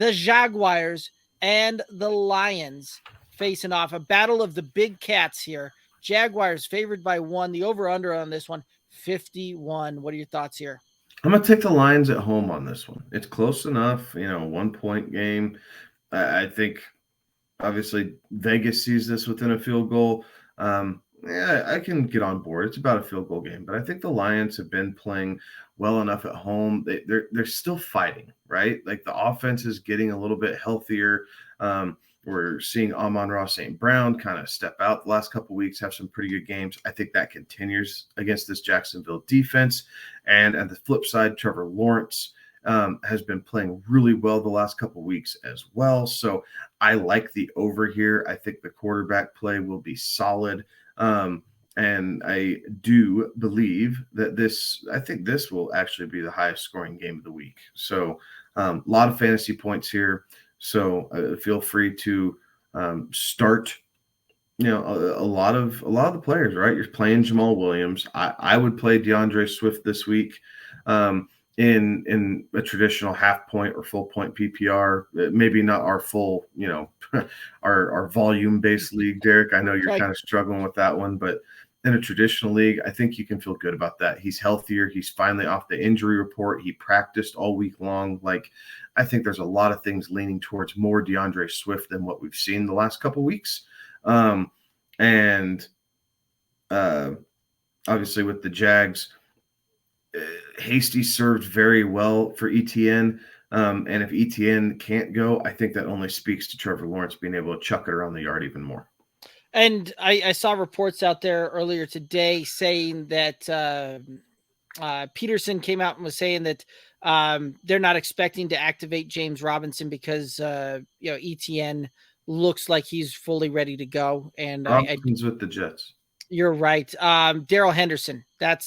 The Jaguars and the Lions facing off. A battle of the big cats here. Jaguars favored by 1. The over-under on this one, 51. What are your thoughts here? I'm going to take the Lions at home on this one. It's close enough, 1-point game. I think obviously Vegas sees this within a field goal. Yeah, I can get on board. It's about a field goal game, but I think the Lions have been playing well enough at home. They're still fighting, right? Like the offense is getting a little bit healthier. We're seeing Amon-Ra St. Brown kind of step out the last couple of weeks, have some pretty good games. I think that continues against this Jacksonville defense. And at the flip side, Trevor Lawrence has been playing really well the last couple of weeks as well. So I like the over here. I think the quarterback play will be solid. And I do believe that I think this will actually be the highest scoring game of the week. So a lot of fantasy points here. So feel free to start, a lot of the players, right? You're playing Jamal Williams. I would play DeAndre Swift this week in a traditional half point or full point PPR. Maybe not our full, our volume based league, Derek. I know you're kind of struggling with that one, but in a traditional league, I think you can feel good about that. He's healthier. He's finally off the injury report. He practiced all week long. Like, I think there's a lot of things leaning towards more DeAndre Swift than what we've seen the last couple of weeks. And obviously with the Jags, Hasty served very well for ETN. And if ETN can't go, I think that only speaks to Trevor Lawrence being able to chuck it around the yard even more. And I saw reports out there earlier today saying that Peterson came out and was saying that they're not expecting to activate James Robinson because ETN looks like he's fully ready to go. And Robinson's with the Jets. You're right. Darrell Henderson. That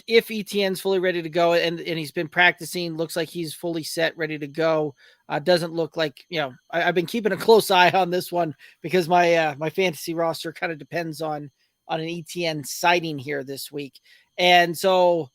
if ETN's fully ready to go and he's been practicing, looks like he's fully set, ready to go. Doesn't look like, I've been keeping a close eye on this one because my fantasy roster kind of depends on an ETN sighting here this week. And so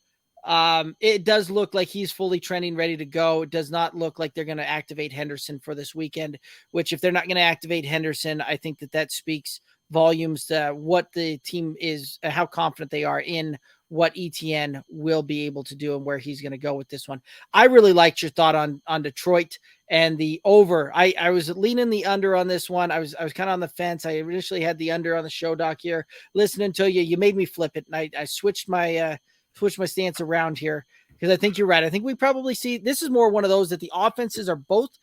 it does look like he's fully trending, ready to go. It does not look like they're going to activate Henderson for this weekend, which if they're not going to activate Henderson, I think that speaks volumes to what the team is, how confident they are in what ETN will be able to do and where he's going to go with this one. I really liked your thought on Detroit and the over. I was leaning the under on this one. I was kind of on the fence. I initially had the under on the show doc here, listening to you made me flip it. And I switched my stance around here because I think you're right. I think we probably see, this is more one of those that the offenses are both,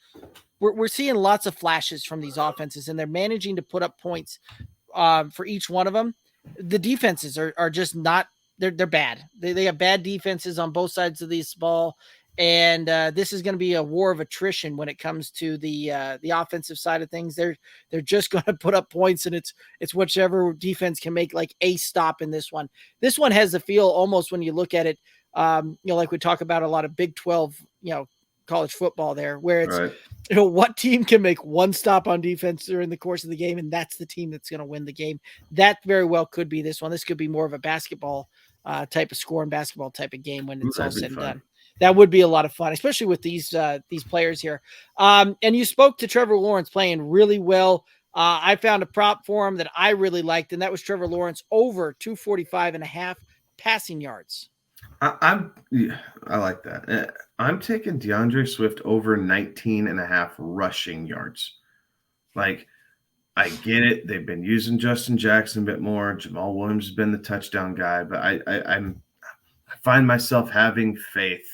we're seeing lots of flashes from these offenses and they're managing to put up points for each one of them. The defenses are just not, they're bad. They have bad defenses on both sides of this ball. And this is going to be a war of attrition when it comes to the offensive side of things. They're just going to put up points, and it's whichever defense can make like a stop in this one. This one has the feel almost when you look at it, like we talk about a lot of Big 12, college football there, where it's, right, what team can make one stop on defense during the course of the game, and that's the team that's going to win the game. That very well could be this one. This could be more of a basketball type of score and basketball type of game when it's all said and done. That would be a lot of fun, especially with these players here. And you spoke to Trevor Lawrence playing really well. I found a prop for him that I really liked, and that was Trevor Lawrence over 245.5 passing yards. I like that. I'm taking DeAndre Swift over 19.5 rushing yards. Like, I get it. They've been using Justin Jackson a bit more. Jamal Williams has been the touchdown guy, but I find myself having faith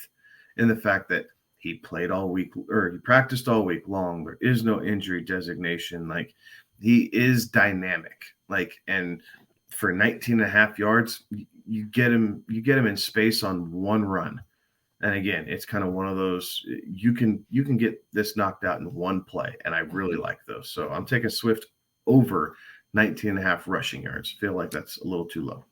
in the fact that he played all week, or he practiced all week long. There is no injury designation. Like, he is dynamic. Like, and for 19.5 yards, you get him in space on one run. And again, it's kind of one of those, you can get this knocked out in one play. And I really like those. So I'm taking Swift over 19.5 rushing yards. Feel like that's a little too low.